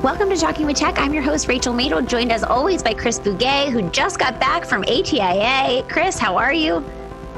Welcome to Talking with Tech. I'm your host, Rachel Madel, joined as always by Chris Bouguet, who just got back from ATIA. Chris, how are you?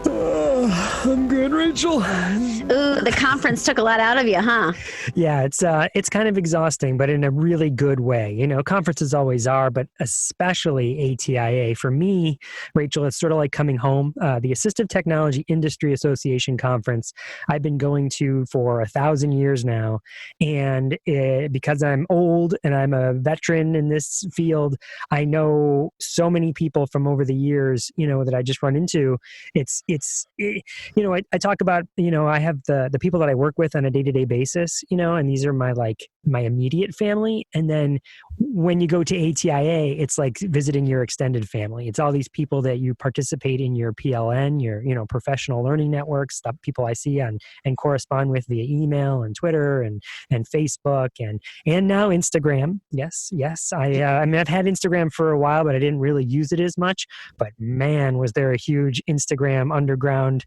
I'm good, Rachel. Ooh, the conference took a lot out of you, huh? Yeah, it's kind of exhausting, but in a really good way. You know, conferences always are, but especially ATIA. For me, Rachel, it's sort of like coming home. The Assistive Technology Industry Association Conference, I've been going to for 1,000 years now. And because I'm old and I'm a veteran in this field, I know so many people from over the years, you know, that I just run into. I talk about, I have the people that I work with on a day-to-day basis, and these are my immediate family. And then when you go to ATIA, it's like visiting your extended family. It's all these people that you participate in your PLN, your, professional learning networks, stuff, people I see and correspond with via email and Twitter and Facebook and now Instagram. Yes. I've had Instagram for a while, but I didn't really use it as much. But man, was there a huge Instagram underground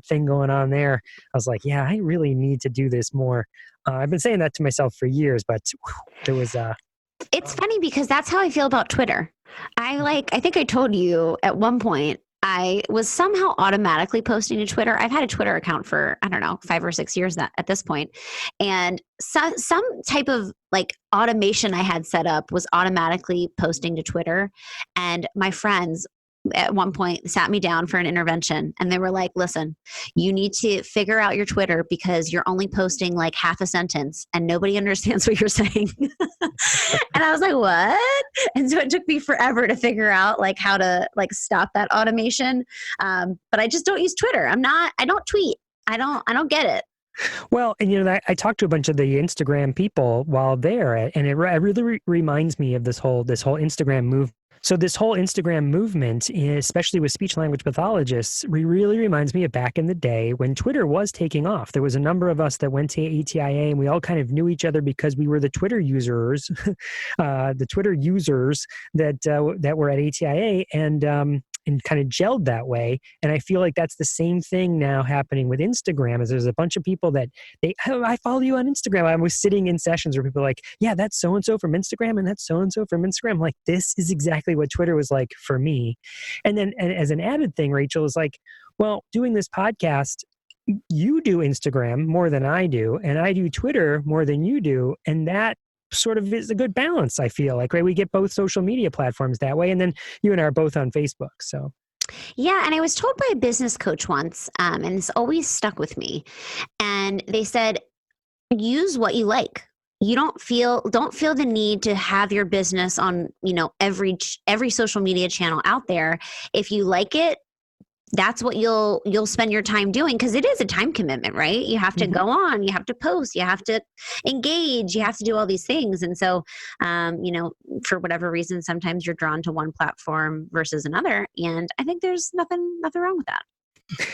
thing going on there. I was like, yeah, I really need to do this more. I've been saying that to myself for years, but there was It's funny because that's how I feel about Twitter. I think I told you at one point, I was somehow automatically posting to Twitter. I've had a Twitter account for, 5 or 6 years at this point. And some type of automation I had set up was automatically posting to Twitter. And my friends at one point sat me down for an intervention and they were like, listen, you need to figure out your Twitter because you're only posting half a sentence and nobody understands what you're saying. And I was like, what? And so it took me forever to figure out how to stop that automation. But I just don't use Twitter. I don't tweet. I don't get it. Well, and I talked to a bunch of the Instagram people while there, and it really reminds me of this whole Instagram move. So this whole Instagram movement, especially with speech language pathologists, really reminds me of back in the day when Twitter was taking off. There was a number of us that went to ATIA and we all kind of knew each other because we were the Twitter users, that were at ATIA and kind of gelled that way. And I feel like that's the same thing now happening with Instagram. Is there's a bunch of people that I follow you on Instagram. I was sitting in sessions where people are like, yeah, that's so-and-so from Instagram and that's so-and-so from Instagram. I'm like, this is exactly what Twitter was like for me. And then and as an added thing, Rachel, is like, well, doing this podcast, you do Instagram more than I do, and I do Twitter more than you do. And that sort of is a good balance, I feel like, right? We get both social media platforms that way. And then you and I are both on Facebook. So yeah, and I was told by a business coach once, and this always stuck with me. And they said, use what you like. You don't feel the need to have your business on, every social media channel out there. If you like it, that's what you'll spend your time doing, because it is a time commitment, right? You have to go on, you have to post, you have to engage, you have to do all these things. And so, for whatever reason, sometimes you're drawn to one platform versus another. And I think there's nothing wrong with that.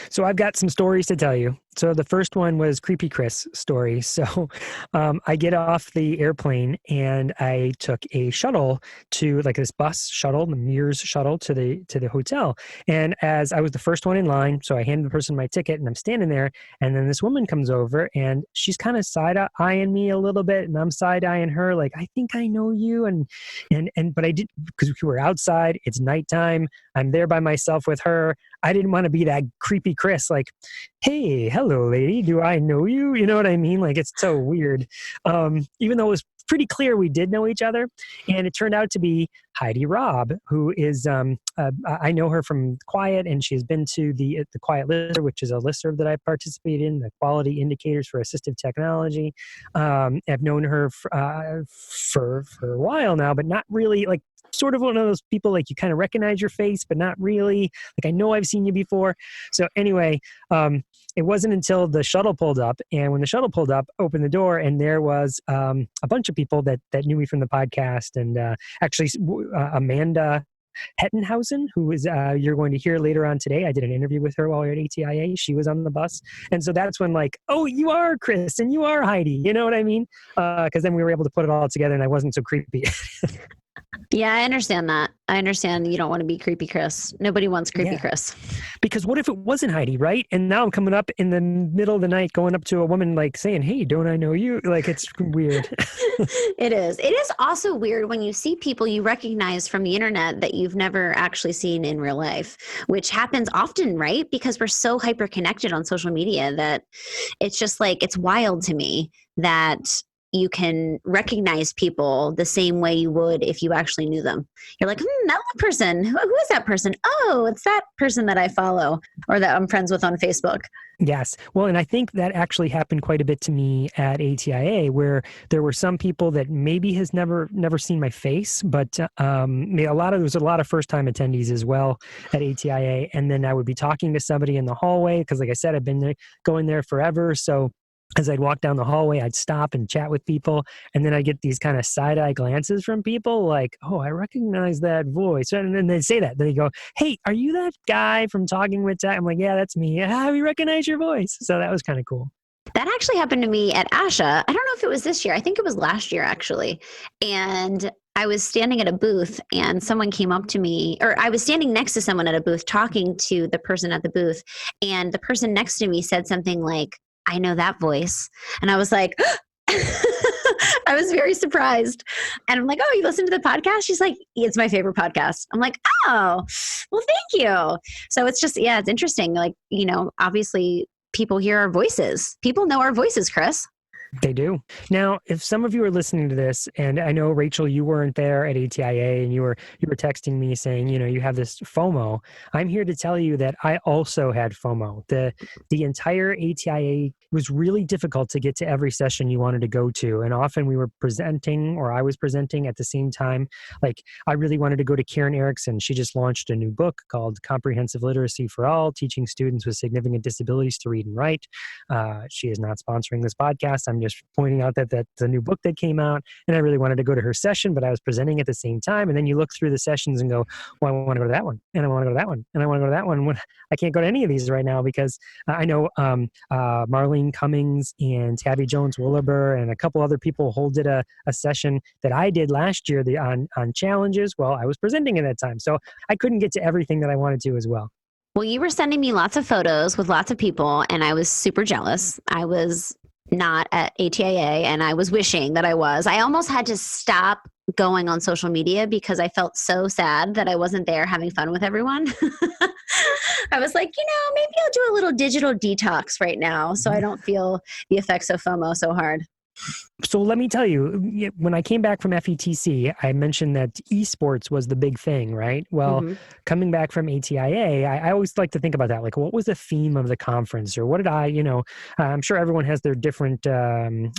So I've got some stories to tell you. So the first one was Creepy Chris story. So I get off the airplane and I took a shuttle to this bus shuttle, the Mears shuttle to the hotel. And as I was the first one in line, so I handed the person my ticket and I'm standing there. And then this woman comes over and she's kind of side-eyeing me a little bit. And I'm side-eyeing her like, I think I know you. But I did, because we were outside, it's nighttime. I'm there by myself with her. I didn't want to be that creepy Chris, like, hey, hello, lady, do I know you? You know what I mean? It's so weird. Even though it was pretty clear we did know each other. And it turned out to be Heidi Robb, who is, I know her from Quiet, and she's been to the Quiet Listserv, which is a listserv that I participate in, the quality indicators for assistive technology. I've known her for a while now, but not really sort of one of those people you kind of recognize your face, but not really. I know I've seen you before. So anyway, it wasn't until the shuttle pulled up, and when the shuttle pulled up, opened the door, and there was a bunch of people that knew me from the podcast, and actually Amanda Hettenhausen, who is you're going to hear later on today. I did an interview with her while we were at ATIA. She was on the bus. And so that's when oh, you are Chris and you are Heidi. You know what I mean? Because then we were able to put it all together and I wasn't so creepy. Yeah, I understand that. I understand you don't want to be creepy Chris. Nobody wants creepy Yeah. Chris. Because what if it wasn't Heidi, right? And now I'm coming up in the middle of the night, going up to a woman like saying, "Hey, don't I know you?" Like, it's weird. It is. It is also weird when you see people you recognize from the internet that you've never actually seen in real life, which happens often, right? Because we're so hyper connected on social media that it's just like, it's wild to me that you can recognize people the same way you would if you actually knew them. You're like, that person. Who is that person? Oh, it's that person that I follow or that I'm friends with on Facebook. Yes. Well, and I think that actually happened quite a bit to me at ATIA, where there were some people that maybe has never seen my face, but there was a lot of first time attendees as well at ATIA, and then I would be talking to somebody in the hallway because, like I said, I've been going there forever, so. As I'd walk down the hallway, I'd stop and chat with people, and then I'd get these kind of side eye glances from people, like, "Oh, I recognize that voice," and then they say that. Then they go, "Hey, are you that guy from Talking with Tech?" I'm like, "Yeah, that's me. How do you recognize your voice?" So that was kind of cool. That actually happened to me at ASHA. I don't know if it was this year. I think it was last year, actually. And I was standing at a booth and someone came up to me, or I was standing next to someone at a booth talking to the person at the booth. And the person next to me said something like, I know that voice. And I was like, I was very surprised. And I'm like, oh, you listen to the podcast? She's like, it's my favorite podcast. I'm like, oh, well, thank you. So it's just, yeah, it's interesting. Like, obviously people hear our voices. People know our voices, Chris. They do. Now, if some of you are listening to this, and I know Rachel, you weren't there at ATIA, and you were texting me saying, you have this FOMO. I'm here to tell you that I also had FOMO. The entire ATIA was really difficult to get to every session you wanted to go to, and often we were presenting, or I was presenting at the same time. Like, I really wanted to go to Karen Erickson. She just launched a new book called Comprehensive Literacy for All: Teaching Students with Significant Disabilities to Read and Write. She is not sponsoring this podcast. I'm just pointing out that that's a new book that came out, and I really wanted to go to her session, but I was presenting at the same time. And then you look through the sessions and go, well, I want to go to that one, and I want to go to that one, and I want to go to that one. When I can't go to any of these right now because I know Marlene Cummings and Tabby Jones-Williber and a couple other people holded a session that I did last year on challenges. Well, I was presenting at that time, so I couldn't get to everything that I wanted to as well. Well, you were sending me lots of photos with lots of people, and I was super jealous. I was not at ATIA, and I was wishing that I was. I almost had to stop going on social media because I felt so sad that I wasn't there having fun with everyone. I was like, maybe I'll do a little digital detox right now so I don't feel the effects of FOMO so hard. So let me tell you, when I came back from FETC, I mentioned that esports was the big thing, right? Well, coming back from ATIA, I always like to think about that. Like, what was the theme of the conference, or what did I'm sure everyone has their different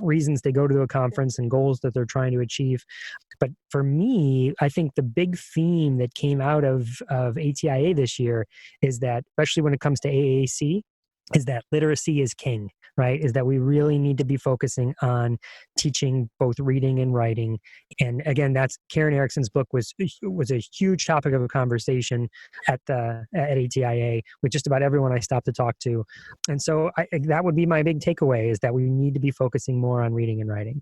reasons they go to a conference and goals that they're trying to achieve. But for me, I think the big theme that came out of ATIA this year is that, especially when it comes to AAC, is that literacy is king, right? Is that we really need to be focusing on teaching both reading and writing. And again, that's Karen Erickson's book was a huge topic of a conversation at ATIA with just about everyone I stopped to talk to. And so that would be my big takeaway, is that we need to be focusing more on reading and writing.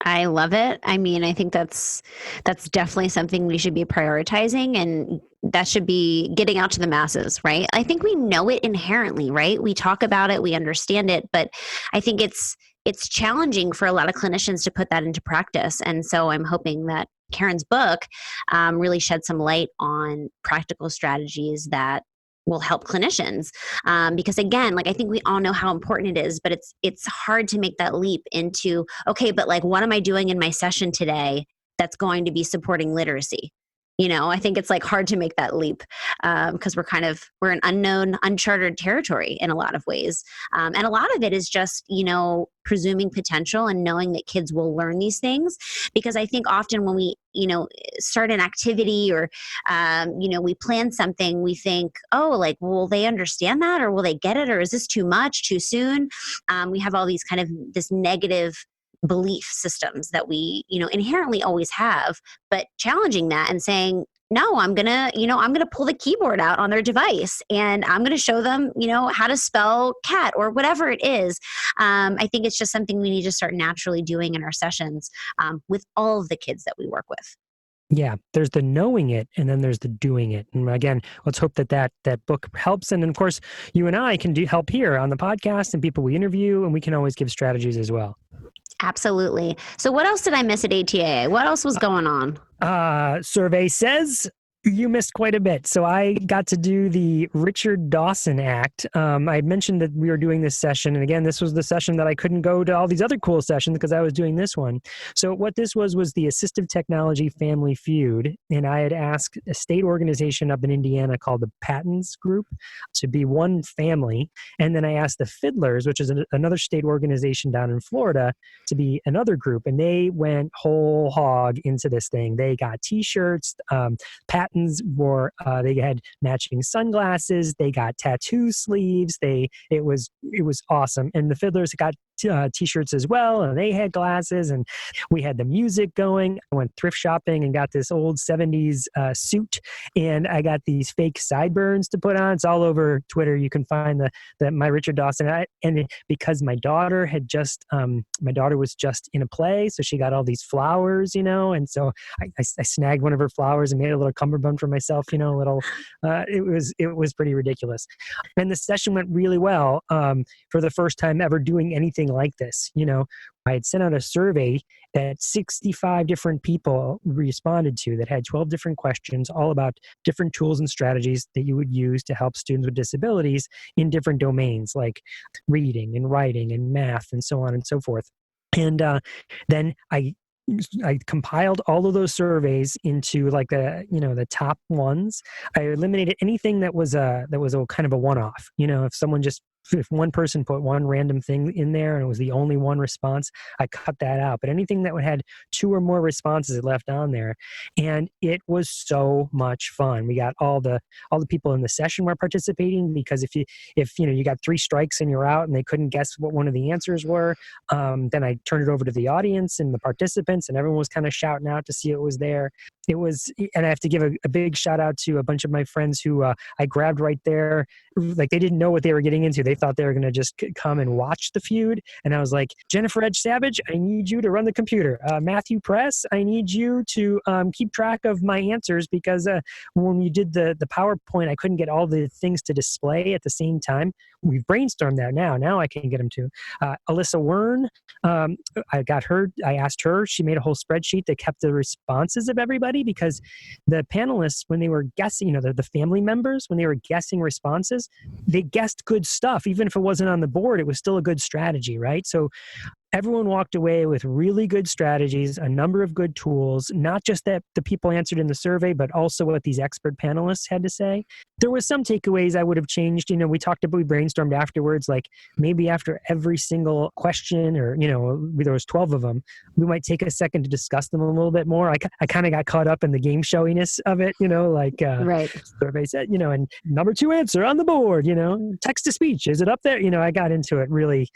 I love it. I mean, I think that's definitely something we should be prioritizing, and that should be getting out to the masses, right? I think we know it inherently, right? We talk about it, we understand it, but I think it's challenging for a lot of clinicians to put that into practice. And so I'm hoping that Karen's book really shed some light on practical strategies that will help clinicians, because again, like, I think we all know how important it is, but it's hard to make that leap into, okay, but like, what am I doing in my session today that's going to be supporting literacy? I think it's like hard to make that leap because we're an unknown, uncharted territory in a lot of ways. And a lot of it is just, presuming potential and knowing that kids will learn these things. Because I think often when we, start an activity or, we plan something, we think, oh, like, will they understand that, or will they get it? Or is this too much, too soon? We have all these kind of this negative belief systems that we, inherently always have, but challenging that and saying, no, I'm going to pull the keyboard out on their device and I'm going to show them, how to spell cat or whatever it is. I think it's just something we need to start naturally doing in our sessions with all of the kids that we work with. Yeah, there's the knowing it, and then there's the doing it. And again, let's hope that book helps. And of course, you and I can help here on the podcast and people we interview, and we can always give strategies as well. Absolutely. So what else did I miss at ATIA? What else was going on? Survey says you missed quite a bit. So I got to do the Richard Dawson Act. I had mentioned that we were doing this session. And again, this was the session that I couldn't go to all these other cool sessions because I was doing this one. So what this was the Assistive Technology Family Feud. And I had asked a state organization up in Indiana called the Patents Group to be one family. And then I asked the Fiddlers, which is another state organization down in Florida, to be another group. And they went whole hog into this thing. They got t-shirts, Patents wore, they had matching sunglasses, they got tattoo sleeves, it was awesome. And the Fiddlers got t-shirts as well, and they had glasses, and we had the music going. I went thrift shopping and got this old 70s suit, and I got these fake sideburns to put on. It's all over Twitter. You can find my Richard Dawson. And because my daughter was just in a play, so she got all these flowers, and so I snagged one of her flowers and made a little cummerbund for myself, it was pretty ridiculous. And the session went really well for the first time ever doing anything like this. I had sent out a survey that 65 different people responded to that had 12 different questions, all about different tools and strategies that you would use to help students with disabilities in different domains like reading and writing and math and so on and so forth. And then I compiled all of those surveys into like the top ones. I eliminated anything that was a kind of a one-off. If one person put one random thing in there and it was the only one response, I cut that out. But anything that had two or more responses, it left on there. And it was so much fun. We got all the people in the session were participating, because if you got 3 strikes and you're out and they couldn't guess what one of the answers were, then I turned it over to the audience and the participants, and everyone was kind of shouting out to see it was there. And I have to give a big shout out to a bunch of my friends who I grabbed right there. Like, they didn't know what they were getting into. They thought they were going to just come and watch the feud. And I was like, Jennifer Edge Savage, I need you to run the computer. Matthew Press, I need you to keep track of my answers, because when you did the PowerPoint, I couldn't get all the things to display at the same time. We've brainstormed that now. Now I can get them to. Alyssa Wern, I asked her, she made a whole spreadsheet that kept the responses of everybody, because the panelists, when they were guessing, the family members, when they were guessing responses, they guessed good stuff. Even if it wasn't on the board, it was still a good strategy, right? So everyone walked away with really good strategies, a number of good tools, not just that the people answered in the survey, but also what these expert panelists had to say. There was some takeaways I would have changed. We brainstormed afterwards, like maybe after every single question, or, there was 12 of them, we might take a second to discuss them a little bit more. I kind of got caught up in the game showiness of it, right. Survey said, and number 2 answer on the board, text to speech, is it up there? I got into it really.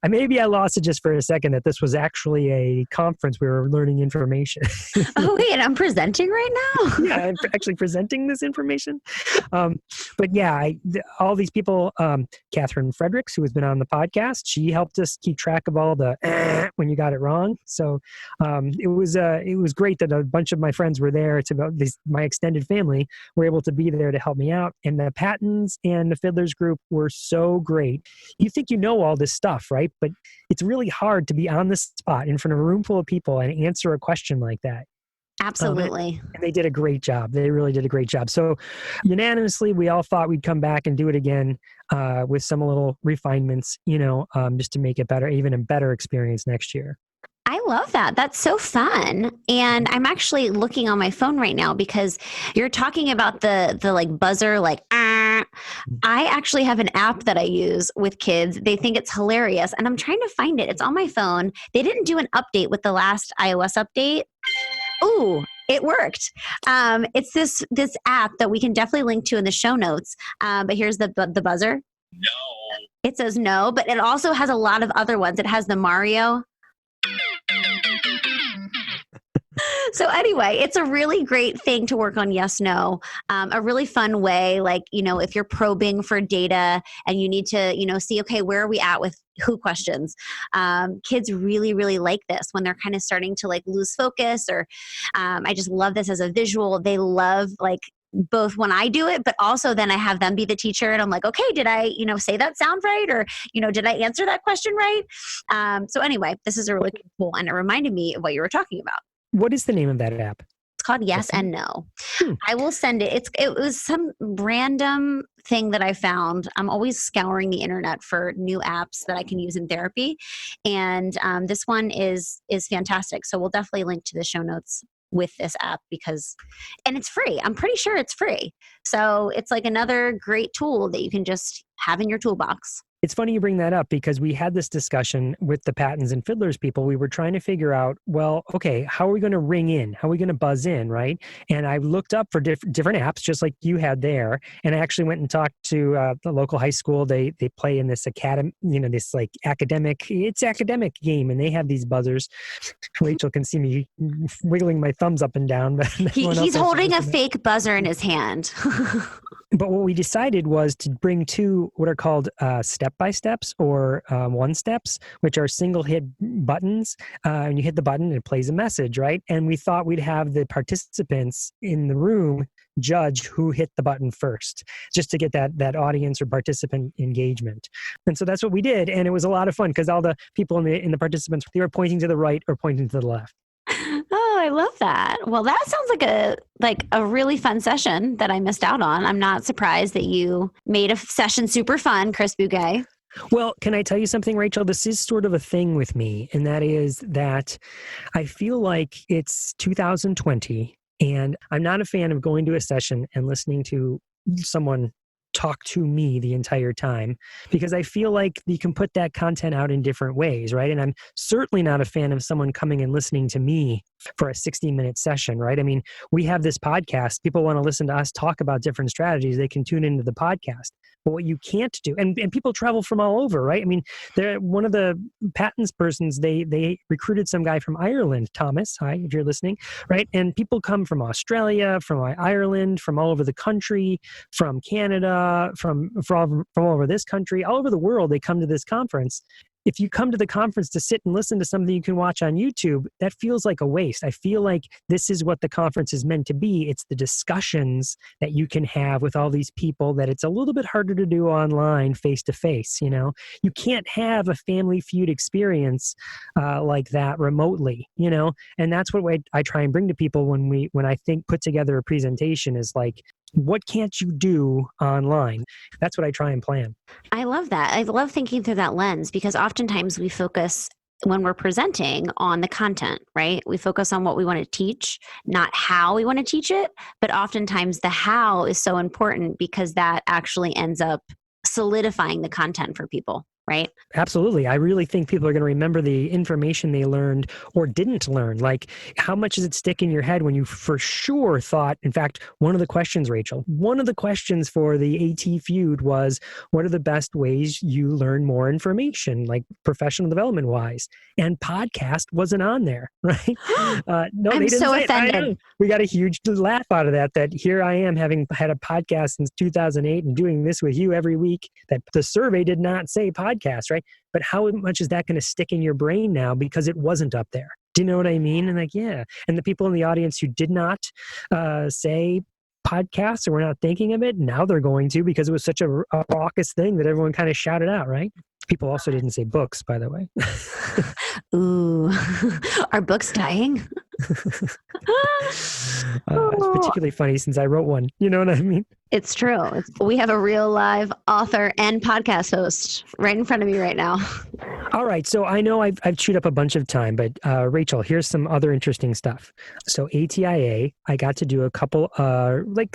Maybe I lost it just for a second that this was actually a conference. We were learning information. Oh, wait, I'm presenting right now? Yeah, I'm actually presenting this information. But yeah, all these people, Catherine Fredericks, who has been on the podcast, she helped us keep track of all the when you got it wrong. So it was great that a bunch of my friends were there. It's about my extended family were able to be there to help me out. And the Patents and the Fiddlers group were so great. You think you know all this stuff, right? But it's really hard to be on the spot in front of a room full of people and answer a question like that. Absolutely. And they did a great job. They really did a great job. So unanimously, we all thought we'd come back and do it again with some little refinements, just to make it better, even a better experience next year. I love that. That's so fun. And I'm actually looking on my phone right now, because you're talking about the like buzzer, like, I actually have an app that I use with kids. They think it's hilarious, and I'm trying to find it. It's on my phone. They didn't do an update with the last iOS update. Ooh, it worked. It's this app that we can definitely link to in the show notes. But here's the buzzer. No. It says no, but it also has a lot of other ones. It has the Mario. So anyway, it's a really great thing to work on yes, no. A really fun way, like, if you're probing for data and you need to, see, okay, where are we at with who questions? Kids really, really like this when they're kind of starting to like lose focus or I just love this as a visual. They love like both when I do it, but also then I have them be the teacher and I'm like, okay, did I, say that sound right? Or, did I answer that question right? So anyway, this is a really cool and it reminded me of what you were talking about. What is the name of that app? It's called Yes and No. I will send it. It was some random thing that I found. I'm always scouring the internet for new apps that I can use in therapy. And this one is fantastic. So we'll definitely link to the show notes with this app and it's free. I'm pretty sure it's free. So it's like another great tool that you can just have in your toolbox. It's funny you bring that up because we had this discussion with the Pattons and Fiddlers people. We were trying to figure out, well, okay, how are we going to ring in? How are we going to buzz in, right? And I looked up for different apps, just like you had there. And I actually went and talked to the local high school. They play in this academy, this like academic game, and they have these buzzers. Rachel can see me wiggling my thumbs up and down. But he's holding a fake buzzer in his hand. But what we decided was to bring two what are called step-by-steps or one-steps, which are single hit buttons. And you hit the button and it plays a message, right? And we thought we'd have the participants in the room judge who hit the button first, just to get that audience or participant engagement. And so that's what we did. And it was a lot of fun because all the people in the participants, they were pointing to the right or pointing to the left. Oh, I love that. Well, that sounds like a really fun session that I missed out on. I'm not surprised that you made a session super fun, Chris Bouguet. Well, can I tell you something, Rachel? This is sort of a thing with me, and that is that I feel like it's 2020, and I'm not a fan of going to a session and listening to someone talk to me the entire time, because I feel like you can put that content out in different ways, right? And I'm certainly not a fan of someone coming and listening to me for a 60-minute session, right? I mean, we have this podcast. People want to listen to us talk about different strategies. They can tune into the podcast. But what you can't do, and people travel from all over, right? I mean, one of the Pattons persons, they recruited some guy from Ireland, Thomas, hi, if you're listening, right? And people come from Australia, from Ireland, from all over the country, from Canada, from all over this country, all over the world, they come to this conference. If you come to the conference to sit and listen to something you can watch on YouTube, that feels like a waste. I feel like this is what the conference is meant to be. It's the discussions that you can have with all these people that it's a little bit harder to do online face to face. You can't have a Family Feud experience like that remotely, and that's what I try and bring to people when I think put together a presentation is like, what can't you do online? That's what I try and plan. I love that. I love thinking through that lens because oftentimes we focus when we're presenting on the content, right? We focus on what we want to teach, not how we want to teach it. But oftentimes the how is so important because that actually ends up solidifying the content for people. Right? Absolutely. I really think people are going to remember the information they learned or didn't learn. Like, how much does it stick in your head when you for sure thought, in fact, one of the questions, Rachel, one of the questions for the AT Feud was, what are the best ways you learn more information, like professional development wise? And podcast wasn't on there, right? No, I'm they didn't so say offended. It. I know. We got a huge laugh out of that here I am having had a podcast since 2008 and doing this with you every week, that the survey did not say podcast. Right? But how much is that going to stick in your brain now because it wasn't up there? Do you know what I mean? And yeah. And the people in the audience who did not say podcasts or were not thinking of it, now they're going to, because it was such a raucous thing that everyone kind of shouted out, right? People also didn't say books, by the way. Ooh, are books dying? It's particularly funny since I wrote one. You know what I mean? It's true. We have a real live author and podcast host right in front of me right now. All right. So I know I've chewed up a bunch of time, but Rachel, here's some other interesting stuff. So ATIA, I got to do a couple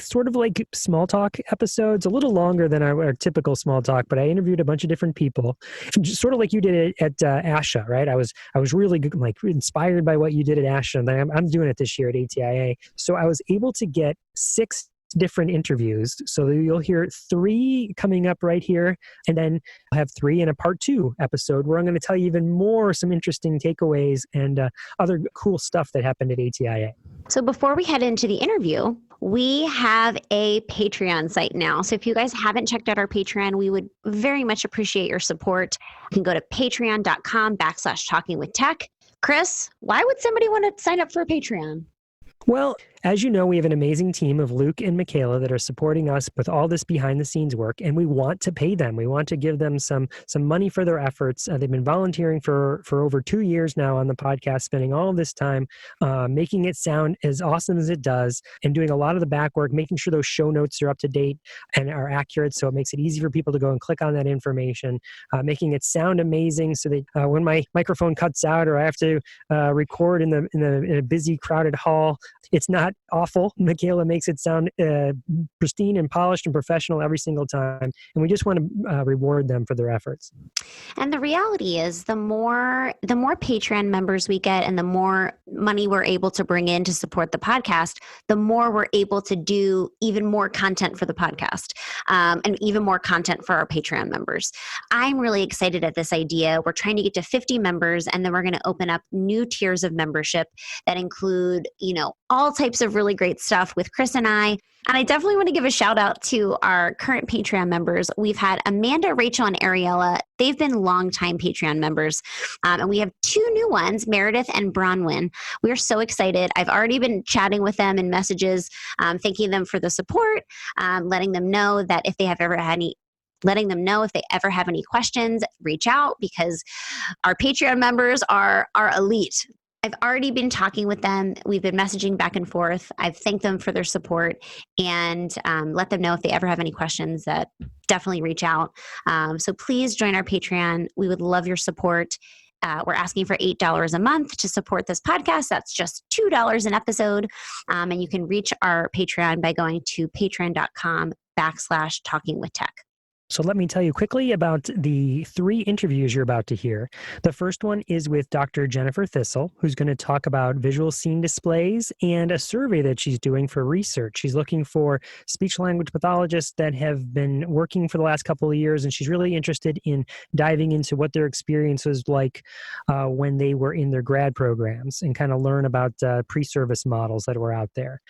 sort of like small talk episodes, a little longer than our typical small talk, but I interviewed a bunch of different people, just sort of like you did at ASHA, right? I was really inspired by what you did at ASHA, and I'm doing it this year at ATIA. So I was able to get 6 different interviews. So you'll hear 3 coming up right here, and then I'll have 3 in a part 2 episode where I'm going to tell you even more, some interesting takeaways and other cool stuff that happened at ATIA. So before we head into the interview, we have a Patreon site now. So if you guys haven't checked out our Patreon, we would very much appreciate your support. You can go to patreon.com/talkingwithtech. Chris, why would somebody want to sign up for a Patreon? Well, as you know, we have an amazing team of Luke and Michaela that are supporting us with all this behind-the-scenes work, and we want to pay them. We want to give them some money for their efforts. They've been volunteering for over 2 years now on the podcast, spending all of this time making it sound as awesome as it does, and doing a lot of the back work, making sure those show notes are up to date and are accurate, so it makes it easy for people to go and click on that information, making it sound amazing, so that when my microphone cuts out or I have to record in a busy, crowded hall, it's not awful. Michaela makes it sound pristine and polished and professional every single time. And we just want to reward them for their efforts. And the reality is the more Patreon members we get and the more money we're able to bring in to support the podcast, the more we're able to do even more content for the podcast and even more content for our Patreon members. I'm really excited at this idea. We're trying to get to 50 members, and then we're going to open up new tiers of membership that include, all types of really great stuff with Chris and I. And I definitely want to give a shout out to our current Patreon members. We've had Amanda, Rachel, and Ariella. They've been longtime Patreon members. And we have 2 new ones, Meredith and Bronwyn. We're so excited. I've already been chatting with them in messages, thanking them for the support, letting them know that if they ever have any questions, reach out, because our Patreon members are elite. I've already been talking with them. We've been messaging back and forth. I've thanked them for their support and let them know if they ever have any questions, that definitely reach out. So please join our Patreon. We would love your support. We're asking for $8 a month to support this podcast. That's just $2 an episode. And you can reach our Patreon by going to patreon.com/talkingwithtech. So let me tell you quickly about the 3 interviews you're about to hear. The first one is with Dr. Jennifer Thistle, who's going to talk about visual scene displays and a survey that she's doing for research. She's looking for speech-language pathologists that have been working for the last couple of years, and she's really interested in diving into what their experience was like when they were in their grad programs, and kind of learn about pre-service models that were out there.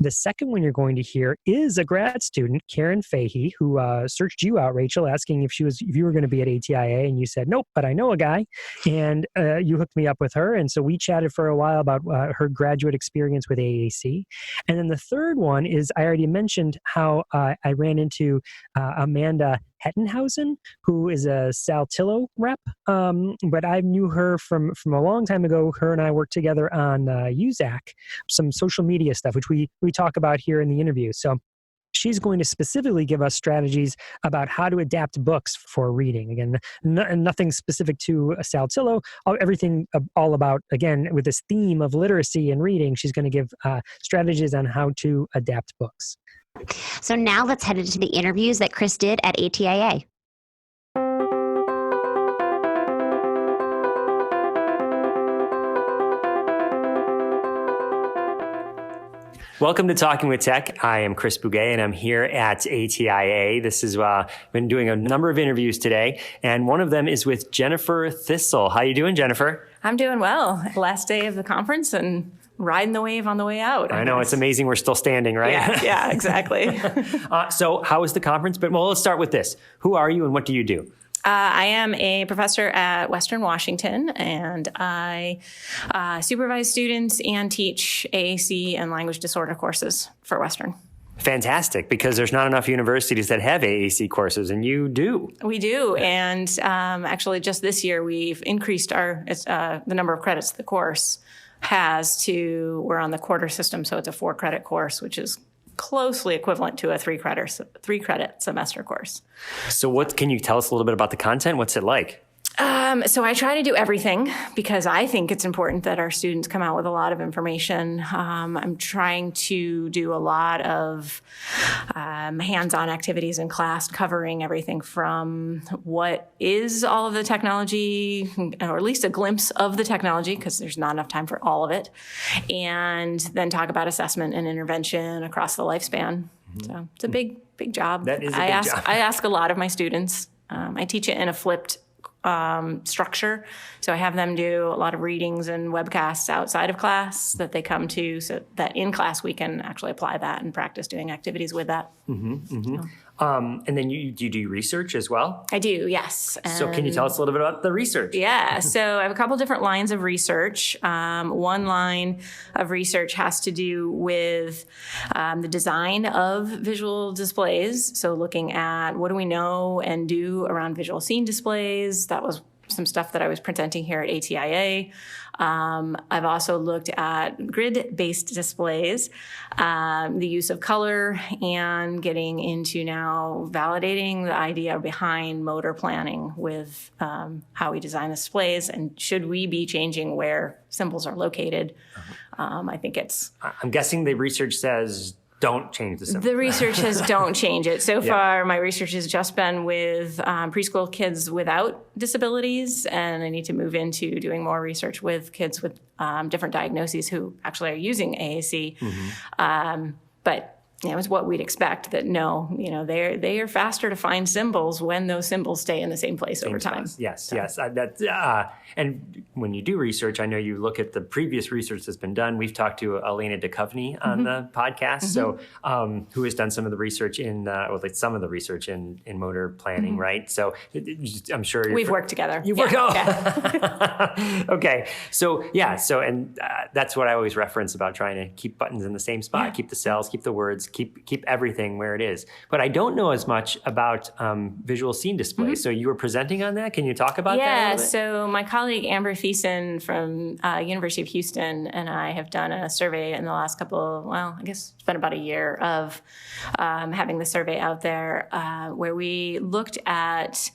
The second one you're going to hear is a grad student, Karen Fahey, who searched you out, Rachel, asking if you were going to be at ATIA, and you said nope, but I know a guy, and you hooked me up with her, and so we chatted for a while about her graduate experience with AAC. And then the third one is, I already mentioned how I ran into Amanda Hettenhausen, who is a Saltillo rep, but I knew her from a long time ago. Her and I worked together on USAC, some social media stuff, which we talk about here in the interview. So she's going to specifically give us strategies about how to adapt books for reading. Again, nothing specific to Saltillo, everything all about, again, with this theme of literacy and reading, she's going to give strategies on how to adapt books. So now let's head into the interviews that Chris did at ATIA. Welcome to Talking with Tech. I am Chris Bouguet, and I'm here at ATIA. This is been doing a number of interviews today, and one of them is with Jennifer Thistle. How you doing, Jennifer? I'm doing well. Last day of the conference and riding the wave on the way out. I know, it's amazing we're still standing, right? Yeah, exactly. So how was the conference? But let's start with this. Who are you and what do you do? I am a professor at Western Washington, and I supervise students and teach AAC and language disorder courses for Western. Fantastic, because there's not enough universities that have AAC courses, and you do. We do, and actually just this year we've increased the number of credits the course has to, we're on the quarter system, so it's a 4-credit course, which is closely equivalent to a 3-credit semester course. So what can you tell us a little bit about the content? What's it like? So I try to do everything because I think it's important that our students come out with a lot of information. I'm trying to do a lot of hands-on activities in class, covering everything from what is all of the technology, or at least a glimpse of the technology, because there's not enough time for all of it, and then talk about assessment and intervention across the lifespan. So it's a big job. That is a big job. I ask a lot of my students. I teach it in a flipped structure. So I have them do a lot of readings and webcasts outside of class that they come to, so that in class we can actually apply that and practice doing activities with that. And then do you do research as well? I do, yes. So can you tell us a little bit about the research? Yeah, so I have a couple different lines of research. One line of research has to do with the design of visual displays. So looking at what do we know and do around visual scene displays. That was some stuff that I was presenting here at ATIA. I've also looked at grid-based displays, the use of color, and getting into now validating the idea behind motor planning with how we design the displays, and should we be changing where symbols are located. I think I'm guessing the research says don't change the symbol. The research says don't change it. So far, my research has just been with preschool kids without disabilities, and I need to move into doing more research with kids with different diagnoses who actually are using AAC. But it's what we'd expect, that they are faster to find symbols when those symbols stay in the same place over time. Yes. And when you do research, I know you look at the previous research that's been done. We've talked to Elena Duchovny on the podcast, so who has done some of the research in motor planning, right? So I'm sure we've worked together. You've worked. Okay. So that's what I always reference about trying to keep buttons in the same spot, keep the cells, keep the words, keep everything where it is. But I don't know as much about visual scene displays. So you were presenting on that. Can you talk about that a little bit? So my colleague Amber Thiessen from University of Houston and I have done a survey in the last I guess it's been about a year of having the survey out there where we looked at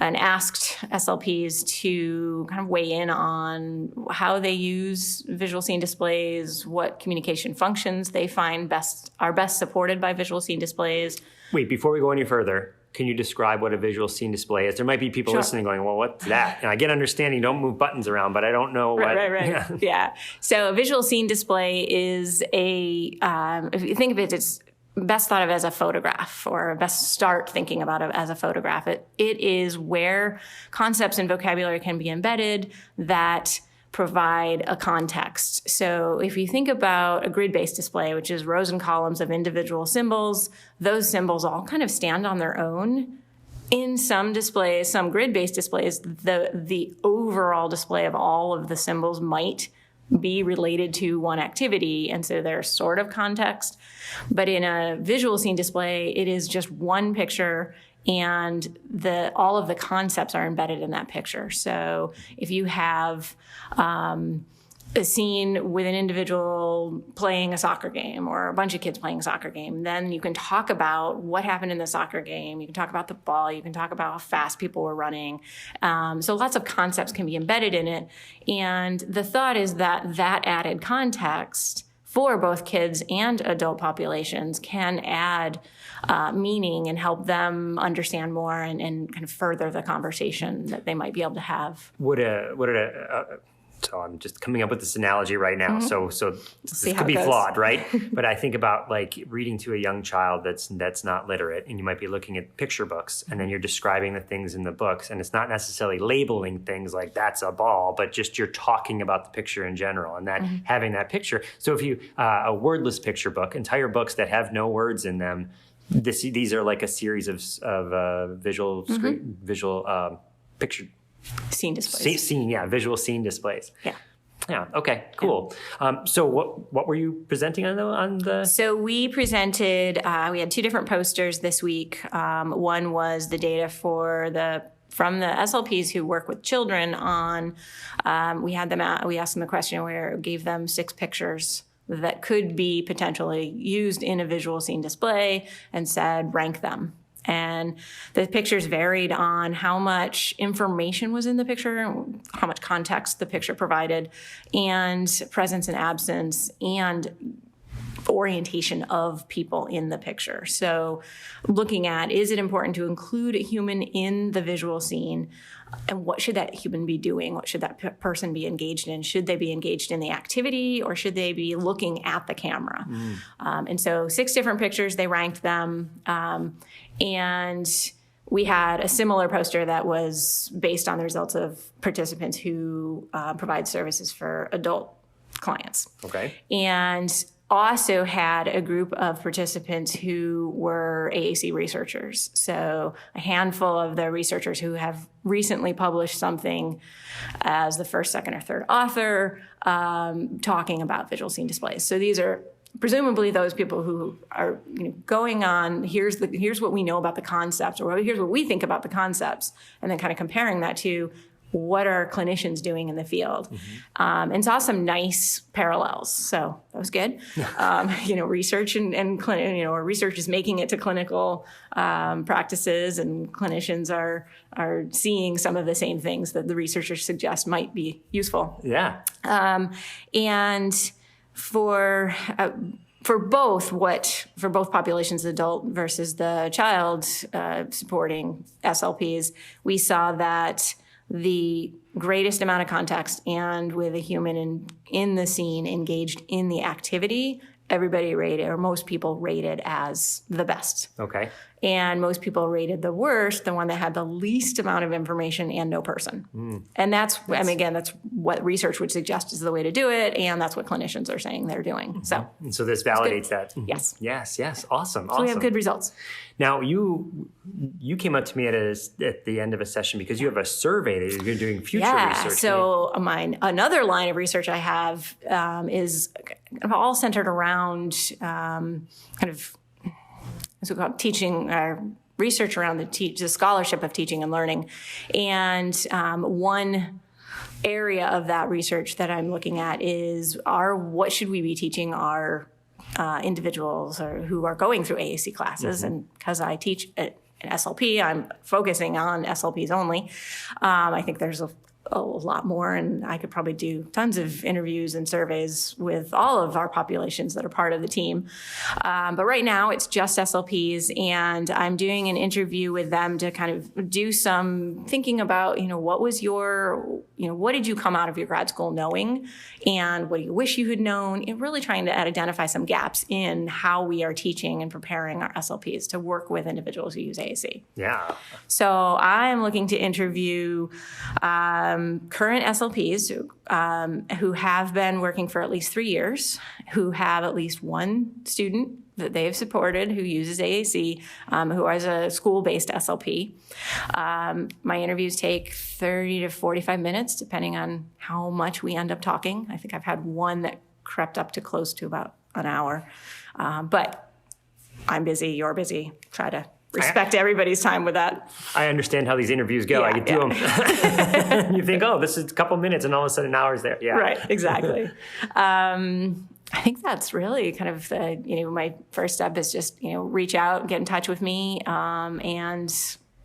and asked SLPs to kind of weigh in on how they use visual scene displays, what communication functions they find are best supported by visual scene displays. Wait, before we go any further, can you describe what a visual scene display is? There might be people listening going, well, what's that? And I get understanding, don't move buttons around, but I don't know what. Right. Yeah. So a visual scene display is if you think of it, it's best thought of as a photograph, or best start thinking about it as a photograph. It is where concepts and vocabulary can be embedded that provide a context. So if you think about a grid-based display, which is rows and columns of individual symbols, those symbols all kind of stand on their own. In some displays, some grid-based displays, the overall display of all of the symbols might be related to one activity, and so there's sort of context. But in a visual scene display, it is just one picture, and all of the concepts are embedded in that picture. So if you have a scene with an individual playing a soccer game, or a bunch of kids playing a soccer game, then you can talk about what happened in the soccer game. You can talk about the ball. You can talk about how fast people were running. So lots of concepts can be embedded in it. And the thought is that added context for both kids and adult populations can add meaning and help them understand more and kind of further the conversation that they might be able to have. So I'm just coming up with this analogy right now. So this could be flawed, right? But I think about like reading to a young child that's not literate, and you might be looking at picture books, and then you're describing the things in the books, and it's not necessarily labeling things like that's a ball, but just you're talking about the picture in general, and that having that picture. So if you a wordless picture book, entire books that have no words in them, these are like a series of visual picture. Scene displays. Visual scene displays. Yeah. Okay. Cool. Yeah. So what were you presenting on the? So we presented. We had two different posters this week. One was the data from the SLPs who work with children on. We had them out. We asked them a question where it gave them 6 pictures that could be potentially used in a visual scene display, and said rank them. And the pictures varied on how much information was in the picture, how much context the picture provided, and presence and absence, and orientation of people in the picture. So looking at, is it important to include a human in the visual scene? And what should that human be doing? What should that person be engaged in? Should they be engaged in the activity, or should they be looking at the camera? And so 6 different pictures, they ranked them. And we had a similar poster that was based on the results of participants who provide services for adult clients. Okay. And also had a group of participants who were AAC researchers. So a handful of the researchers who have recently published something as the first, second, or third author talking about visual scene displays. So these are presumably those people who are going on, here's what we know about the concepts, or here's what we think about the concepts, and then kind of comparing that to what are clinicians doing in the field, and saw some nice parallels. So that was good. Research and or research is making it to clinical practices, and clinicians are seeing some of the same things that the researchers suggest might be useful. Yeah. And for both populations, adult versus the child supporting SLPs, we saw that the greatest amount of context and with a human in the scene engaged in the activity, everybody rated, or most people rated as the best. Okay. And most people rated the worst, the one that had the least amount of information and no person. And that's what research would suggest is the way to do it, and that's what clinicians are saying they're doing. So this validates that. Yes. Yes. Awesome. So we have good results. Now, you came up to me at the end of a session because you have a survey that you're doing future research. So another line of research I have is all centered around so called teaching, research around the scholarship of teaching and learning. And one area of that research that I'm looking at is what should we be teaching our individuals who are going through AAC classes? And because I teach an SLP, I'm focusing on SLPs only. I think there's a lot more, and I could probably do tons of interviews and surveys with all of our populations that are part of the team. But right now it's just SLPs, and I'm doing an interview with them to kind of do some thinking about, what was what did you come out of your grad school knowing, and what do you wish you had known, and really trying to identify some gaps in how we are teaching and preparing our SLPs to work with individuals who use AAC. Yeah. So I'm looking to interview current SLPs who have been working for at least 3 years, who have at least one student that they have supported who uses AAC, who is a school-based SLP. My interviews take 30 to 45 minutes, depending on how much we end up talking. I think I've had one that crept up to close to about an hour. But I'm busy, you're busy. Try to respect everybody's time with that. I understand how these interviews go. I get through them. You think, this is a couple minutes, and all of a sudden an hour's there. Yeah. Right, exactly. I think that's really kind of my first step is just, reach out, get in touch with me, and,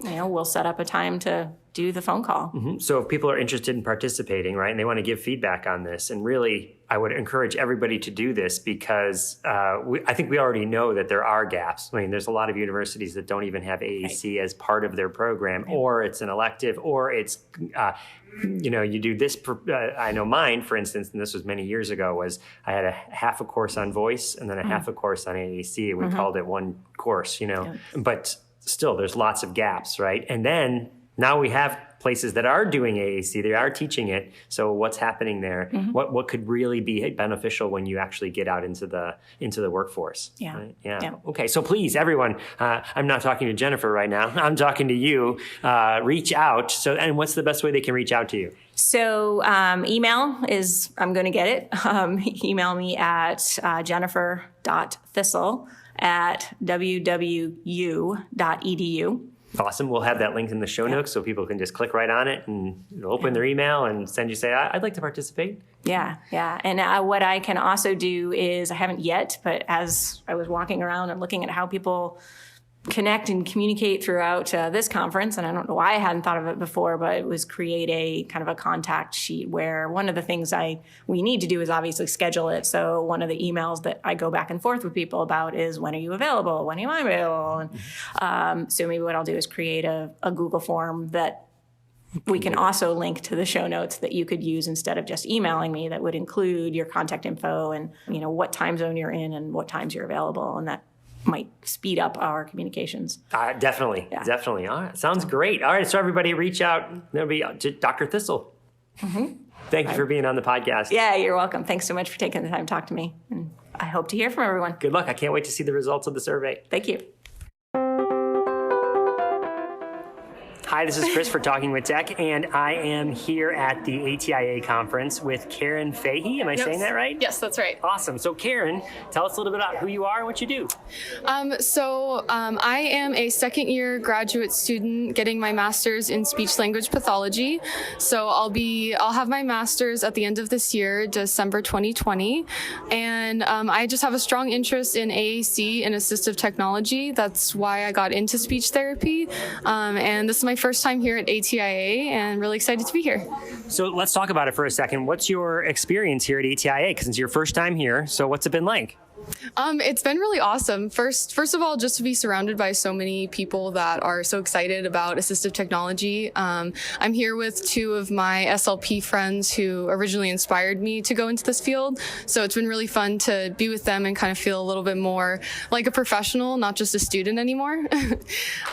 we'll set up a time to do the phone call. So if people are interested in participating, right, and they want to give feedback on this, and really I would encourage everybody to do this because I think we already know that there are gaps. I mean, there's a lot of universities that don't even have AAC as part of their program, or it's an elective, or it's, you do this. I know mine, for instance, and this was many years ago, was I had a half a course on voice and then a half a course on AAC. We called it one course, but still there's lots of gaps, right? And then now we have places that are doing AAC, they are teaching it. So what's happening there? What could really be beneficial when you actually get out into the workforce? Yeah. Right? Yeah. Okay. So please, everyone, I'm not talking to Jennifer right now. I'm talking to you. Reach out. And what's the best way they can reach out to you? So email is, I'm going to get it. Email me at jennifer.thistle@wwu.edu. Awesome. We'll have that link in the show notes so people can just click right on it and it'll open their email and say, I'd like to participate. Yeah. And what I can also do is, I haven't yet, but as I was walking around and looking at how people connect and communicate throughout this conference, and I don't know why I hadn't thought of it before, but it was create a kind of a contact sheet where one of the things we need to do is obviously schedule it. So one of the emails that I go back and forth with people about is, when are you available? When am I available? And so maybe what I'll do is create a Google form that we can also link to the show notes that you could use instead of just emailing me, that would include your contact info and, what time zone you're in and what times you're available. And that might speed up our communications. Definitely. Yeah. Definitely. All right. Sounds great. All right. So everybody reach out. That'll be Dr. Thistle. Mm-hmm. Thank you for being on the podcast. Yeah, you're welcome. Thanks so much for taking the time to talk to me. And I hope to hear from everyone. Good luck. I can't wait to see the results of the survey. Thank you. Hi, this is Chris for Talking with Tech, and I am here at the ATIA conference with Karen Fahey. Am I saying that right? Yes, that's right. Awesome. So Karen, tell us a little bit about who you are and what you do. I am a second-year graduate student getting my master's in speech-language pathology. So I'll have my master's at the end of this year, December 2020, and I just have a strong interest in AAC and assistive technology. That's why I got into speech therapy, and this is my first time here at ATIA, and really excited to be here. So let's talk about it for a second. What's your experience here at ATIA? Because it's your first time here, so what's it been like? It's been really awesome. First of all, just to be surrounded by so many people that are so excited about assistive technology. I'm here with two of my SLP friends who originally inspired me to go into this field. So it's been really fun to be with them and kind of feel a little bit more like a professional, not just a student anymore.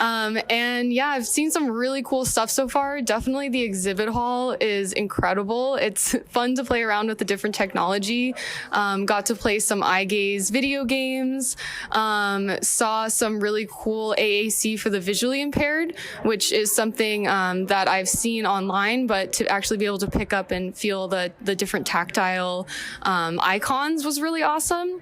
And yeah, I've seen some really cool stuff so far. Definitely the exhibit hall is incredible. It's fun to play around with the different technology. Got to play some eye gaze video games, saw some really cool AAC for the visually impaired, which is something that I've seen online, but to actually be able to pick up and feel the different tactile icons was really awesome.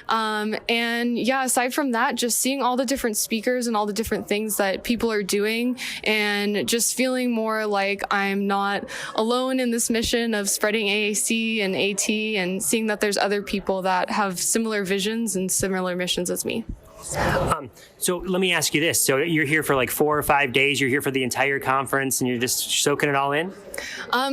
And yeah, aside from that, just seeing all the different speakers and all the different things that people are doing, and just feeling more like I'm not alone in this mission of spreading AAC and AT, and seeing that there's other people that have similar visions and similar missions as me. So let me ask you this. So you're here for like 4 or 5 days. You're here for the entire conference and you're just soaking it all in?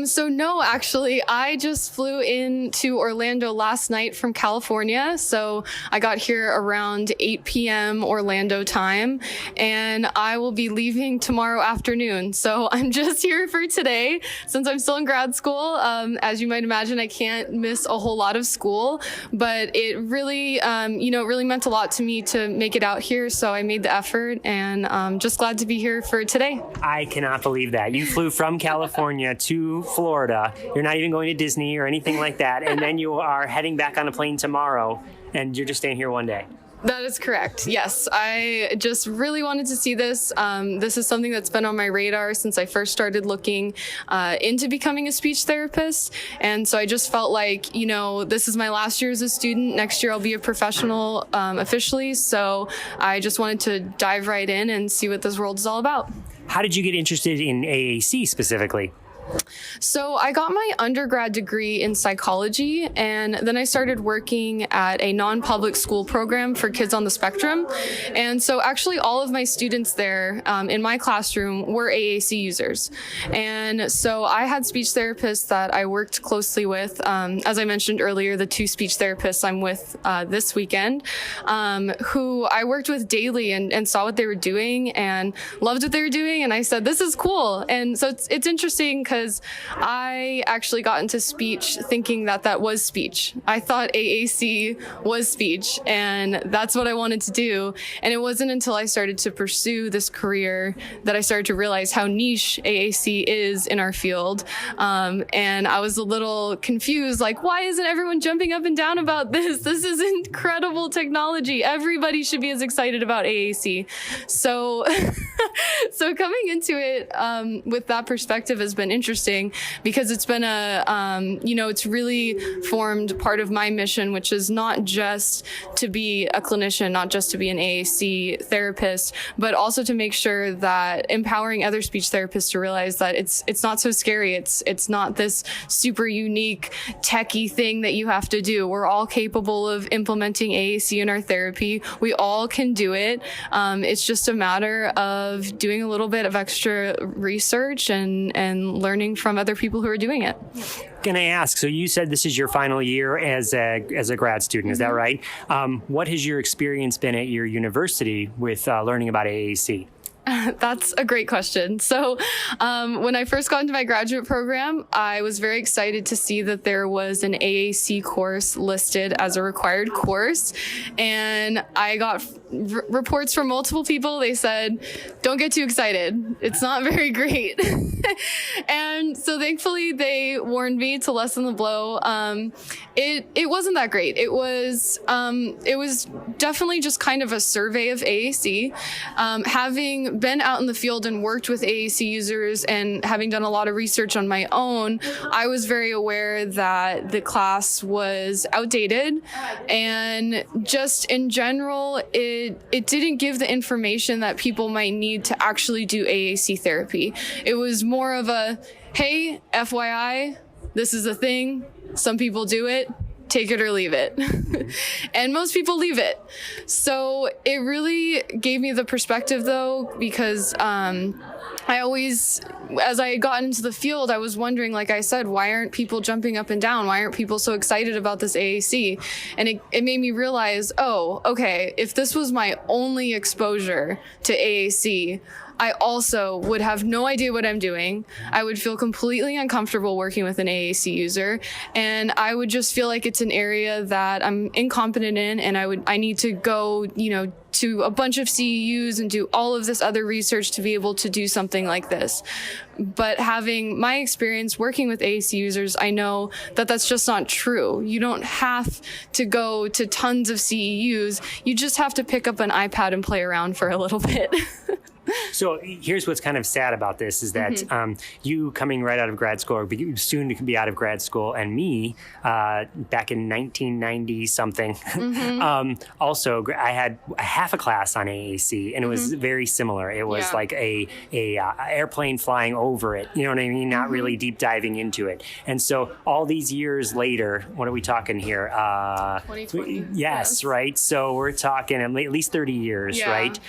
So no, actually, I just flew into Orlando last night from California. So I got here around 8 p.m. Orlando time, and I will be leaving tomorrow afternoon. So I'm just here for today since I'm still in grad school. As you might imagine, I can't miss a whole lot of school, but it really, it really meant a lot to me to make it out here. So I made the effort, and I'm just glad to be here for today. I cannot believe that. You flew from California to Florida. You're not even going to Disney or anything like that. And then you are heading back on a plane tomorrow, and you're just staying here one day. That is correct. Yes, I just really wanted to see this. This is something that's been on my radar since I first started looking into becoming a speech therapist. And so I just felt like, this is my last year as a student. Next year I'll be a professional officially. So I just wanted to dive right in and see what this world is all about. How did you get interested in AAC specifically? So I got my undergrad degree in psychology, and then I started working at a non-public school program for kids on the spectrum. And so actually all of my students there in my classroom were AAC users. And so I had speech therapists that I worked closely with. As I mentioned earlier, the 2 speech therapists I'm with this weekend, who I worked with daily and saw what they were doing and loved what they were doing. And I said, this is cool. And so it's interesting because I actually got into speech thinking that was speech. I thought AAC was speech, and that's what I wanted to do. And it wasn't until I started to pursue this career that I started to realize how niche AAC is in our field. And I was a little confused, like, why isn't everyone jumping up and down about this? This is incredible technology. Everybody should be as excited about AAC. So, so coming into it with that perspective has been interesting. interesting because it's been it's really formed part of my mission, which is not just to be a clinician, not just to be an AAC therapist, but also to make sure that empowering other speech therapists to realize that it's not so scary. It's not this super unique techie thing that you have to do. We're all capable of implementing AAC in our therapy. We all can do it. It's just a matter of doing a little bit of extra research and learning from other people who are doing it. Can I ask, so you said this is your final year as a grad student, is that right? What has your experience been at your university with learning about AAC? That's a great question. So when I first got into my graduate program, I was very excited to see that there was an AAC course listed as a required course. And I got reports from multiple people. They said, don't get too excited. It's not very great. And so thankfully they warned me to lessen the blow. It wasn't that great. It was definitely just kind of a survey of AAC. Having been out in the field and worked with AAC users and having done a lot of research on my own, I was very aware that the class was outdated, and just in general, it didn't give the information that people might need to actually do AAC therapy. It was more of a, hey, FYI, this is a thing. Some people do it. Take it or leave it. And most people leave it. So it really gave me the perspective though, because I always, as I got into the field, I was wondering, like I said, why aren't people jumping up and down? Why aren't people so excited about this AAC? And it made me realize, oh, okay, if this was my only exposure to AAC, I also would have no idea what I'm doing. I would feel completely uncomfortable working with an AAC user, and I would just feel like it's an area that I'm incompetent in, and I need to go, to a bunch of CEUs and do all of this other research to be able to do something like this. But having my experience working with AAC users, I know that that's just not true. You don't have to go to tons of CEUs. You just have to pick up an iPad and play around for a little bit. So here's what's kind of sad about this is that you coming right out of grad school, or soon to be out of grad school, and me back in 1990 something. Also, I had half a class on AAC, and it was very similar. It was like a airplane flying over it. You know what I mean? Not really deep diving into it. And so all these years later, what are we talking here? 2020. Yes, right. So we're talking at least 30 years, right?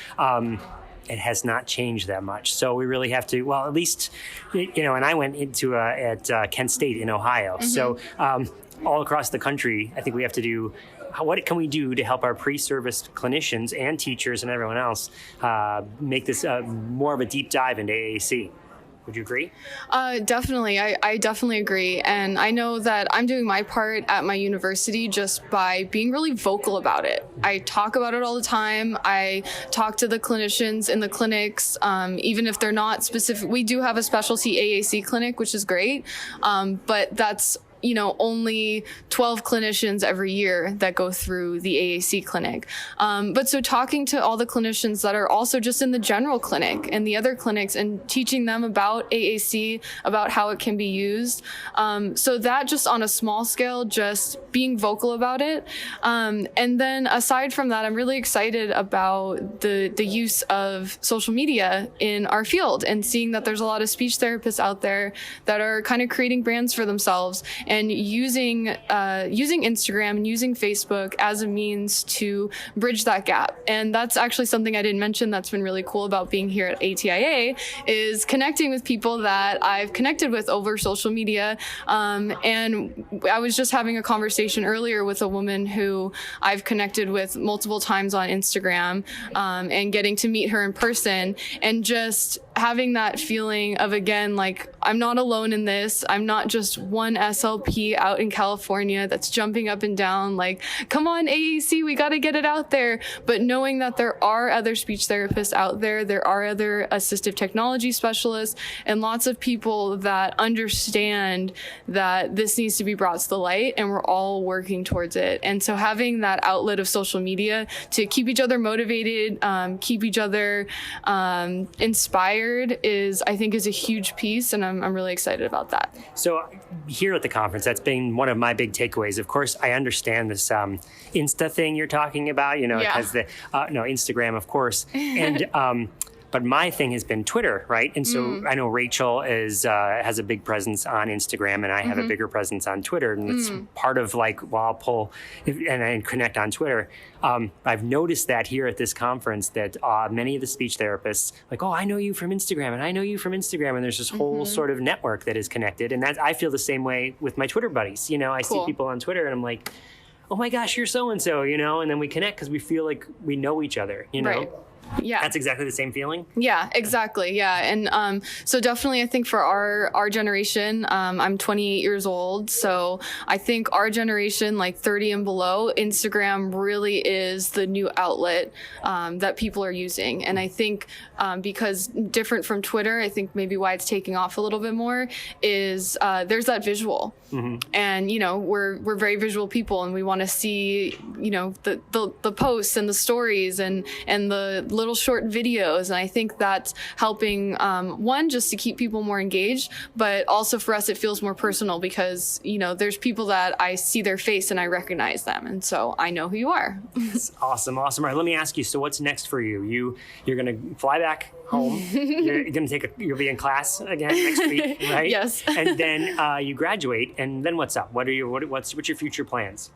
It has not changed that much. So we really have to, well, at least, and I went into at Kent State in Ohio. So all across the country, I think we have to do, what can we do to help our pre-service clinicians and teachers and everyone else make this more of a deep dive into AAC? Would you agree? Definitely. I definitely agree. And I know that I'm doing my part at my university just by being really vocal about it. I talk about it all the time. I talk to the clinicians in the clinics, even if they're not specific. We do have a specialty AAC clinic, which is great. But that's only 12 clinicians every year that go through the AAC clinic. But so talking to all the clinicians that are also just in the general clinic and the other clinics and teaching them about AAC, about how it can be used. So that just on a small scale, just being vocal about it. And then aside from that, I'm really excited about the use of social media in our field and seeing that there's a lot of speech therapists out there that are kind of creating brands for themselves and using Instagram and using Facebook as a means to bridge that gap. And that's actually something I didn't mention that's been really cool about being here at ATIA is connecting with people that I've connected with over social media. And I was just having a conversation earlier with a woman who I've connected with multiple times on Instagram, and getting to meet her in person and just having that feeling of, again, like, I'm not alone in this. I'm not just one SLP out in California that's jumping up and down like, come on, AAC, we got to get it out there. But knowing that there are other speech therapists out there, there are other assistive technology specialists, and lots of people that understand that this needs to be brought to the light, and we're all working towards it. And so having that outlet of social media to keep each other motivated, keep each other inspired, shared is a huge piece, and I'm really excited about that. So here at the conference, that's been one of my big takeaways. Of course, I understand this Insta thing you're talking about, it has the, Instagram, of course. And, but my thing has been Twitter, right? And so I know Rachel has a big presence on Instagram, and I have a bigger presence on Twitter. And it's part of I'll pull and connect on Twitter. I've noticed that here at this conference that many of the speech therapists, I know you from Instagram, and I know you from Instagram. And there's this whole sort of network that is connected. And I feel the same way with my Twitter buddies. I see people on Twitter, and I'm like, oh my gosh, you're so-and-so, and then we connect because we feel like we know each other, Right. Yeah. That's exactly the same feeling? Yeah, exactly. Yeah. And so definitely I think for our generation, I'm 28 years old. So I think our generation, 30 and below, Instagram really is the new outlet that people are using. And I think because different from Twitter, I think maybe why it's taking off a little bit more is there's that visual. And, we're very visual people, and we want to see, the posts and the stories and the little short videos. And I think that's helping, one, just to keep people more engaged, but also for us, it feels more personal because, there's people that I see their face and I recognize them. And so I know who you are. Awesome. All right, let me ask you, so what's next for you? You're going to fly back home. You're going to you'll be in class again next week, right? Yes. And then you graduate, and then what's up? What's your future plans?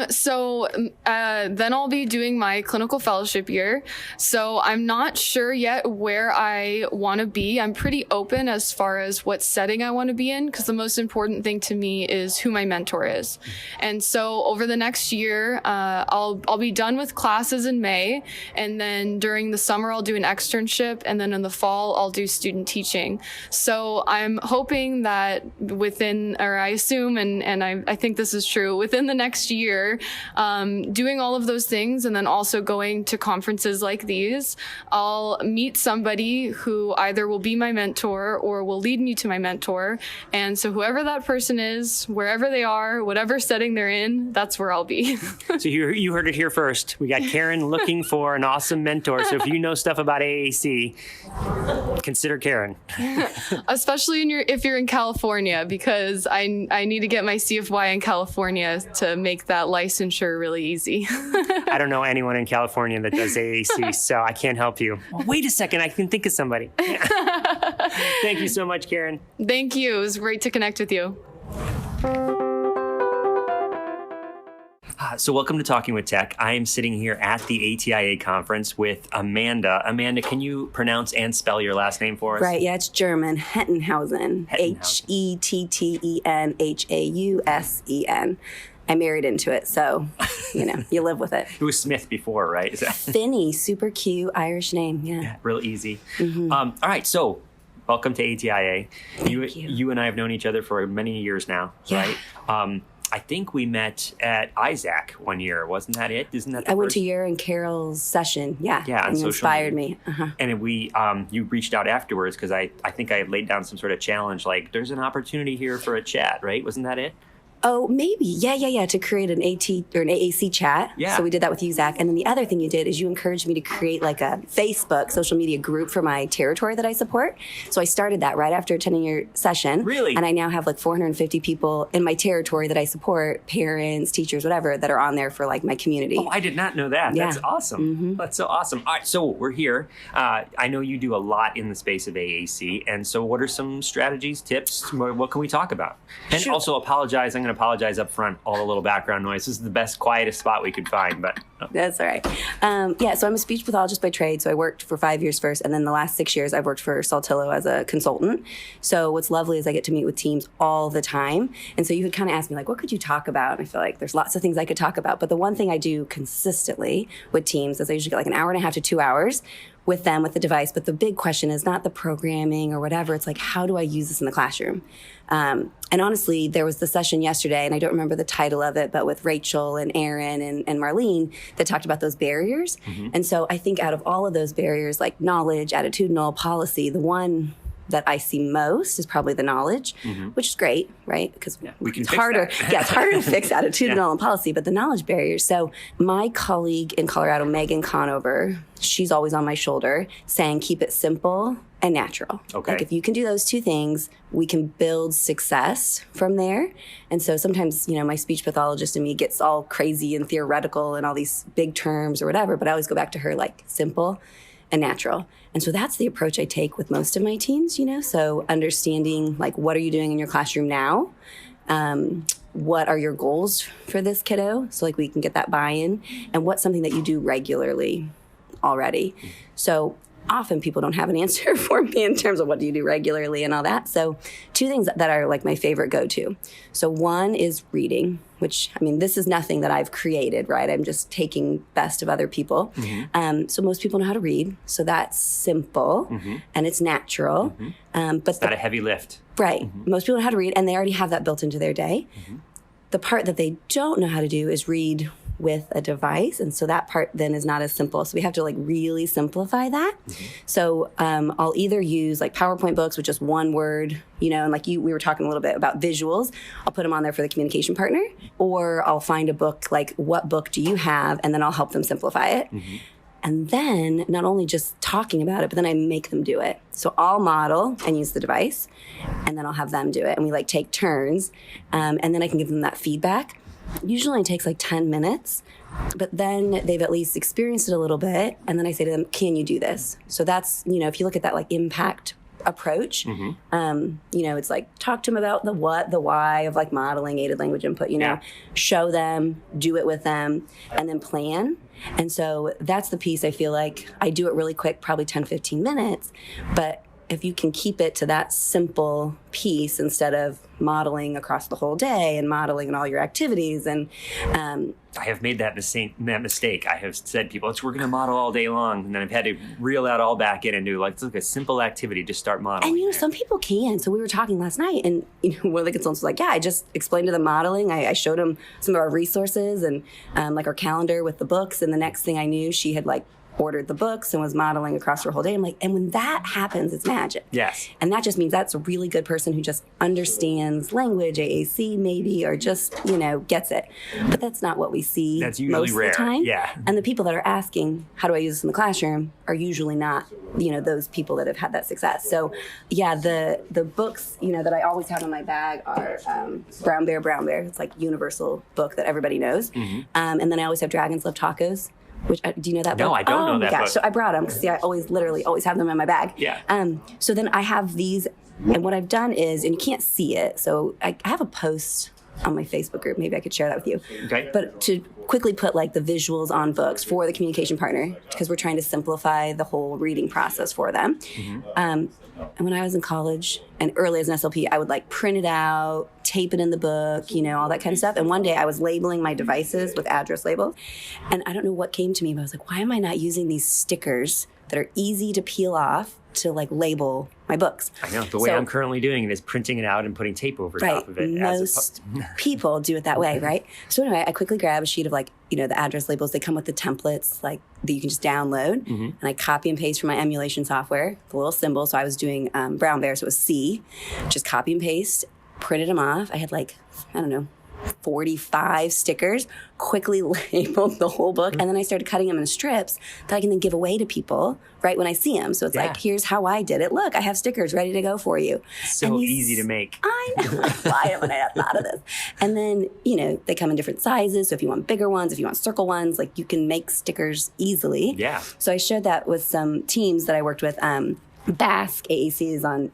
So then I'll be doing my clinical fellowship year. So I'm not sure yet where I want to be. I'm pretty open as far as what setting I want to be in, because the most important thing to me is who my mentor is. And so over the next year, I'll be done with classes in May, and then during the summer I'll do an externship, and then in the fall I'll do student teaching. So I'm hoping that I assume, and I think this is true, within the next year, doing all of those things and then also going to conferences like these, I'll meet somebody who either will be my mentor or will lead me to my mentor. And so whoever that person is, wherever they are, whatever setting they're in, that's where I'll be. So you heard it here first. We got Karen looking for an awesome mentor. So if you know stuff about AAC, consider Karen. Especially if you're in California, because I need to get my CFY in California to make that licensure really easy. I don't know anyone in California that does AAC, so I can't help you. Well, wait a second, I can think of somebody. Thank you so much, Karen. Thank you. It was great to connect with you. So welcome to Talking with Tech. I am sitting here at the ATIA conference with Amanda. Amanda, can you pronounce and spell your last name for us? Right, yeah, it's German. Hettenhausen. Hettenhausen. I married into it, so, you live with it. It was Smith before, right? Is that... Finney, super cute Irish name, yeah. Real easy. All right, so welcome to ATIA. Thank you. You and I have known each other for many years now, right? I think we met at Isaac one year. Wasn't that it? Isn't that the I went to your and Carol's session. Yeah. Yeah, and it inspired me. And you reached out afterwards because I think I laid down some sort of challenge, like there's an opportunity here for a chat, right? Wasn't that it? Oh, maybe. Yeah. To create an AT or an AAC chat. Yeah. So we did that with you, Zach. And then the other thing you did is you encouraged me to create a Facebook social media group for my territory that I support. So I started that right after attending your session. Really? And I now have 450 people in my territory that I support, parents, teachers, whatever, that are on there for my community. Oh, I did not know that. Yeah. That's awesome. That's so awesome. All right, so we're here. I know you do a lot in the space of AAC. And so what are some strategies, tips? What can we talk about? And Sure. Also apologize. I'm going to apologize up front, all the little background noise. This is the best, quietest spot we could find, but... That's all right. So I'm a speech pathologist by trade. So I worked for 5 years first. And then the last 6 years, I've worked for Saltillo as a consultant. So what's lovely is I get to meet with teams all the time. And so you could kind of ask me, what could you talk about? And I feel like there's lots of things I could talk about. But the one thing I do consistently with teams is I usually get an hour and a half to 2 hours with them, with the device. But the big question is not the programming or whatever. It's how do I use this in the classroom? And honestly, there was the session yesterday, and I don't remember the title of it, but with Rachel and Aaron and Marlene that talked about those barriers. And so I think out of all of those barriers, like knowledge, attitudinal, policy, the one that I see most is probably the knowledge, which is great, right? Because it's harder. It's harder to fix attitudinal and policy, but the knowledge barriers. So my colleague in Colorado, Megan Conover, she's always on my shoulder saying, keep it simple and natural. Okay. Like if you can do those two things, we can build success from there. And so sometimes, my speech pathologist in me gets all crazy and theoretical and all these big terms or whatever, but I always go back to her like simple and natural. And so that's the approach I take with most of my teams, so understanding like, what are you doing in your classroom now? What are your goals for this kiddo? So like we can get that buy-in, and what's something that you do regularly already. So often people don't have an answer for me in terms of what do you do regularly and all that. So two things that are like my favorite go-to. So one is reading, which, this is nothing that I've created, right? I'm just taking best of other people. So most people know how to read. So that's simple and it's natural. But it's not a heavy lift. Right. Most people know how to read and they already have that built into their day. The part that they don't know how to do is read with a device. And so that part then is not as simple. So we have to like really simplify that. So I'll either use like PowerPoint books with just one word, and like we were talking a little bit about visuals. I'll put them on there for the communication partner, or I'll find a book, like what book do you have? And then I'll help them simplify it. And then not only just talking about it, but then I make them do it. So I'll model and use the device, and then I'll have them do it. And we like take turns, and then I can give them that feedback. Usually only takes like 10 minutes, but then they've at least experienced it a little bit. And then I say to them, can you do this? So that's, if you look at that like impact approach, it's like talk to them about the what, the why of like modeling aided language input, show them, do it with them, and then plan. And so that's the piece I feel like I do it really quick, probably 10, 15 minutes, but if you can keep it to that simple piece instead of modeling across the whole day and modeling in all your activities. And I have made that mistake. I have said people, we're going to model all day long. And then I've had to reel that all back in and do like, it's like a simple activity, just start modeling. And some people can. So we were talking last night and one of the consultants was like, I just explained to them modeling. I showed them some of our resources and like our calendar with the books. And the next thing I knew, she had like ordered the books and was modeling across her whole day. I'm like, and when that happens, it's magic. Yes. And that just means that's a really good person who just understands language, AAC maybe, or just, gets it. But that's not what we see that's usually most rare. Of the time. Yeah. And the people that are asking, how do I use this in the classroom, are usually not, those people that have had that success. So yeah, the books, that I always have in my bag are Brown Bear. It's like universal book that everybody knows. And then I always have Dragons Love Tacos. Which do you know that book? No, I don't know that book. So I brought them because I literally always have them in my bag. Yeah. So then I have these, and what I've done is, and you can't see it, so I have a post on my Facebook group. Maybe I could share that with you. Okay. But to quickly put like the visuals on books for the communication partner, because we're trying to simplify the whole reading process for them. And when I was in college and early as an SLP, I would like print it out, tape it in the book, all that kind of stuff. And one day I was labeling my devices with address labels. And I don't know what came to me, but I was like, why am I not using these stickers that are easy to peel off to like label my books? I know. The way I'm currently doing it is printing it out and putting tape over top of it. Most people do it that way, right? So anyway, I quickly grab a sheet of like, the address labels. They come with the templates like that you can just download. And I copy and paste from my emulation software, the little symbol. So I was doing Brown Bear, so it was C. Just copy and paste, printed them off. I had like, 45 stickers, quickly labeled the whole book. And then I started cutting them in strips that I can then give away to people right when I see them. So it's like, here's how I did it. Look, I have stickers ready to go for you. So easy to make. I know. Why haven't I thought of this? And then, they come in different sizes. So if you want bigger ones, if you want circle ones, like you can make stickers easily. Yeah. So I shared that with some teams that I worked with. Basque AAC is on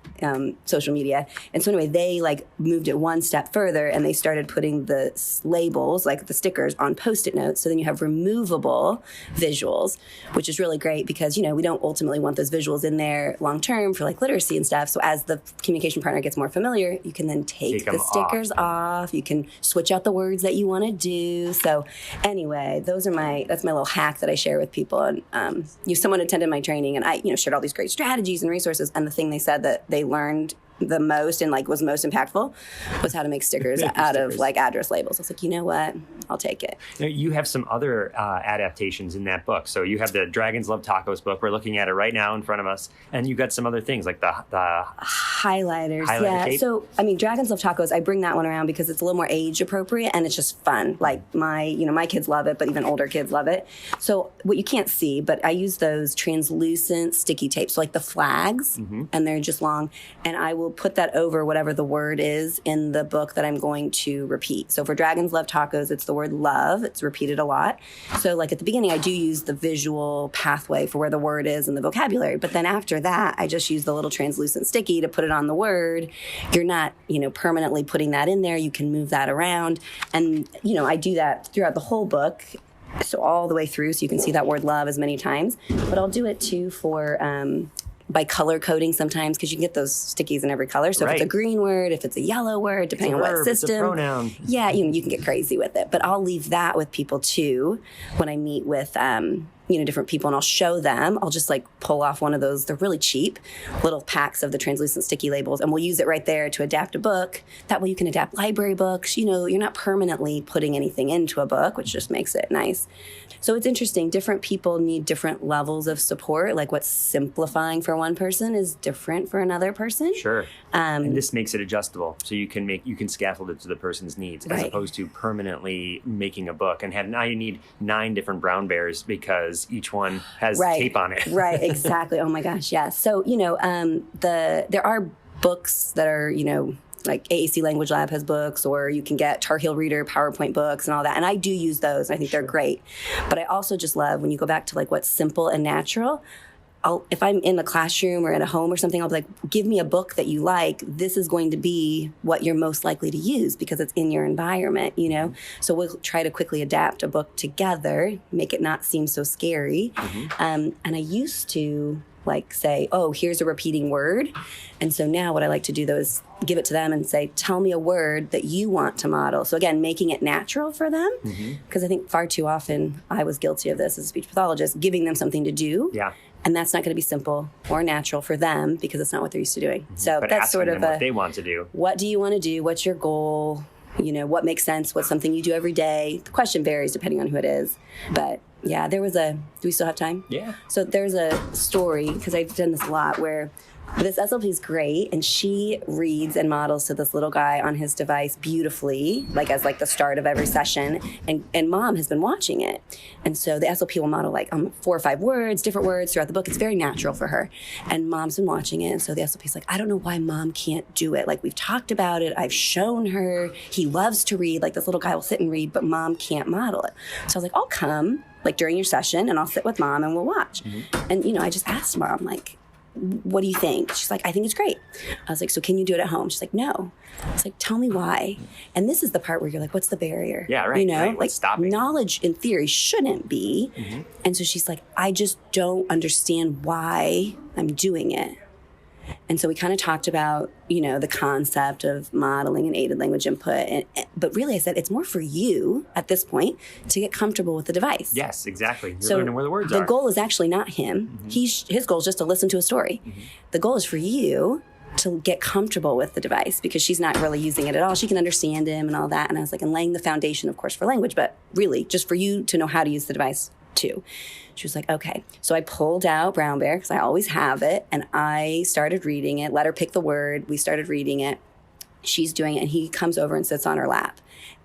social media. And so anyway, they like moved it one step further and they started putting the labels, like the stickers, on Post-it notes. So then you have removable visuals, which is really great because, we don't ultimately want those visuals in there long term for like literacy and stuff. So as the communication partner gets more familiar, you can then take the stickers off. You can switch out the words that you want to do. So anyway, that's my little hack that I share with people. And someone attended my training and I, shared all these great strategies and resources. And the thing they said that they learned the most and like was most impactful was how to make stickers out of like address labels. I was like, you know what? I'll take it. You have some other adaptations in that book. So you have the Dragons Love Tacos book. We're looking at it right now in front of us. And you've got some other things like the highlighters. highlighter tape. So, I mean, Dragons Love Tacos, I bring that one around because it's a little more age appropriate and it's just fun. Like my kids love it, but even older kids love it. So what you can't see, but I use those translucent sticky tapes, so like the flags, and they're just long. And I will put that over whatever the word is in the book that I'm going to repeat. So for Dragons Love Tacos, it's the word love. It's repeated a lot. So like at the beginning, I do use the visual pathway for where the word is in the vocabulary. But then after that, I just use the little translucent sticky to put it on the word. You're not, permanently putting that in there. You can move that around. And, I do that throughout the whole book. So all the way through, so you can see that word love as many times. But I'll do it too for by color coding sometimes, because you can get those stickies in every color. So if it's a green word, if it's a yellow word, depending on what system. It's a pronoun. Yeah, you can get crazy with it. But I'll leave that with people too when I meet with different people, and I'll show them. I'll just like pull off one of those. They're really cheap little packs of the translucent sticky labels, and we'll use it right there to adapt a book. That way you can adapt library books. You're not permanently putting anything into a book, which just makes it nice. So it's interesting. Different people need different levels of support. Like what's simplifying for one person is different for another person. Sure. And this makes it adjustable. So you can scaffold it to the person's needs, as opposed to permanently making a book and now you need 9 different brown bears because each one has tape on it. Right, exactly. Oh my gosh, yes. So, there are books that are, like AAC Language Lab has books, or you can get Tar Heel Reader PowerPoint books and all that. And I do use those. I think they're great. But I also just love when you go back to like what's simple and natural. If I'm in the classroom or at a home or something, I'll be like, give me a book that you like. This is going to be what you're most likely to use because it's in your environment, So we'll try to quickly adapt a book together, make it not seem so scary. And I used to like say, oh, here's a repeating word. And so now what I like to do though is give it to them and say, tell me a word that you want to model. So again, making it natural for them. Because I think far too often I was guilty of this as a speech pathologist, giving them something to do. Yeah. And that's not going to be simple or natural for them because it's not what they're used to doing. So but that's sort of what they want to do. What do you want to do? What's your goal? What makes sense? What's something you do every day? The question varies depending on who it is. But yeah, do we still have time? Yeah. So there's a story, because I've done this a lot, where this SLP is great, and she reads and models to this little guy on his device beautifully, like as like the start of every session, and mom has been watching it. And so the SLP will model like 4 or 5 words, different words throughout the book. It's very natural for her. And mom's been watching it, and so the SLP's like, I don't know why mom can't do it. Like, we've talked about it. I've shown her. He loves to read. Like, this little guy will sit and read, but mom can't model it. So I was like, I'll come like during your session and I'll sit with mom and we'll watch. And, I just asked mom, like, what do you think? She's like, I think it's great. I was like, so can you do it at home? She's like, no. I was like, tell me why. And this is the part where you're like, what's the barrier? Yeah, right. Right. Like stopping? Knowledge in theory shouldn't be. And so she's like, I just don't understand why I'm doing it. And so we kind of talked about, the concept of modeling and aided language input. But really, I said, it's more for you at this point to get comfortable with the device. Yes, exactly. You're learning where the words are. The goal is actually not him. His goal is just to listen to a story. The goal is for you to get comfortable with the device, because she's not really using it at all. She can understand him and all that. And I was like, and laying the foundation, of course, for language, but really just for you to know how to use the device too. She was like, okay. So I pulled out Brown Bear, because I always have it, and I started reading it, let her pick the word. We started reading it. She's doing it, and he comes over and sits on her lap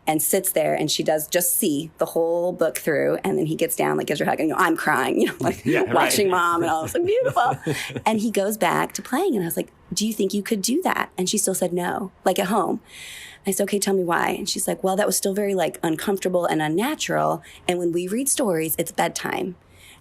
and sits there, and she does just see the whole book through, and then he gets down, like gives her a hug, and I'm crying, watching mom, and all this, like, beautiful. And he goes back to playing, and I was like, do you think you could do that? And she still said no, like at home. I said, okay, tell me why. And she's like, well, that was still very like uncomfortable and unnatural. And when we read stories, it's bedtime.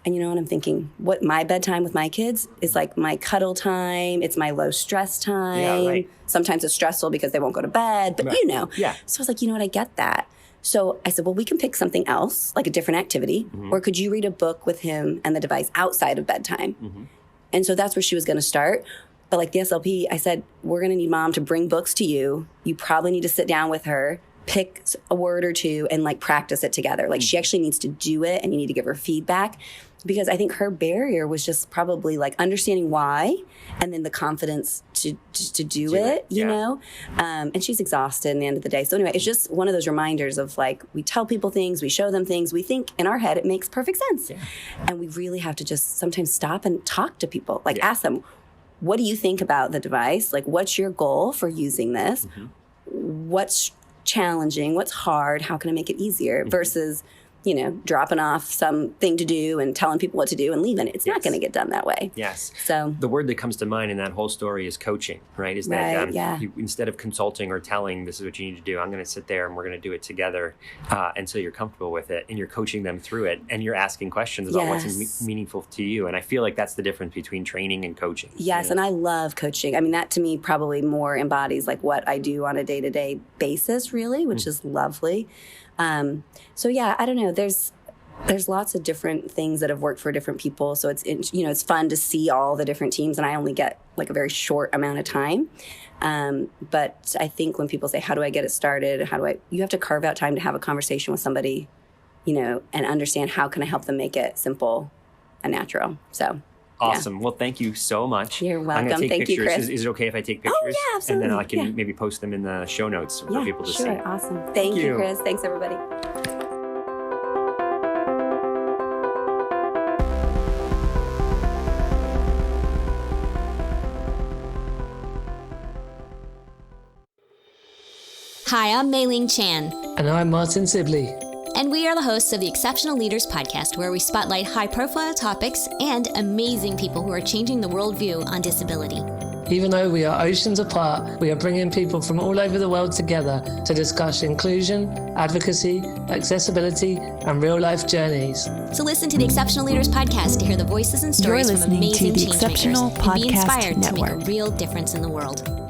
And and I'm thinking, what my bedtime with my kids is like my cuddle time. It's my low stress time. Yeah, right. Sometimes it's stressful because they won't go to bed, but Yeah. So I was like, you know what? I get that. So I said, well, we can pick something else, like a different activity. Or could you read a book with him and the device outside of bedtime? And so that's where she was going to start. But like the SLP, I said, we're going to need mom to bring books to you. You probably need to sit down with her pick a word or two and like practice it together. Like she actually needs to do it and you need to give her feedback, because I think her barrier was just probably like understanding why and then the confidence to do it, you know? And she's exhausted in the end of the day. So anyway, it's just one of those reminders of like, we tell people things, we show them things, we think in our head it makes perfect sense. Yeah. And we really have to just sometimes stop and talk to people, like ask them, what do you think about the device? Like, what's your goal for using this? What's challenging? What's hard? How can I make it easier? Versus, you know, dropping off something to do and telling people what to do and leaving it. It's not going to get done that way. Yes. So the word that comes to mind in that whole story is coaching, right? Is that you, instead of consulting or telling this is what you need to do, I'm going to sit there and we're going to do it together. And so you're comfortable with it and you're coaching them through it and you're asking questions about what's meaningful to you. And I feel like that's the difference between training and coaching. Yes. You know? And I love coaching. I mean, that to me probably more embodies like what I do on a day-to-day basis, really, which is lovely. So yeah, I don't know. There's lots of different things that have worked for different people. So it's, you know, it's fun to see all the different teams, and I only get like a very short amount of time. But I think when people say, how do I get it started? You have to carve out time to have a conversation with somebody, you know, and understand how can I help them make it simple and natural. So. Awesome. Yeah. Well, thank you so much. You're welcome. I'm going to take Thank pictures. you, Chris. Is it okay if I take pictures? Oh, yeah, absolutely. And then I can maybe post them in the show notes for people to see. Awesome. Thank you, Chris. Thanks, everybody. Hi, I'm Mei-Ling Chan. And I'm Martin Sibley. And we are the hosts of the Exceptional Leaders Podcast, where we spotlight high-profile topics and amazing people who are changing the worldview on disability. Even though we are oceans apart, we are bringing people from all over the world together to discuss inclusion, advocacy, accessibility, and real-life journeys. So listen to the Exceptional Leaders Podcast to hear the voices and stories from amazing change makers and be inspired to make a real difference in the world.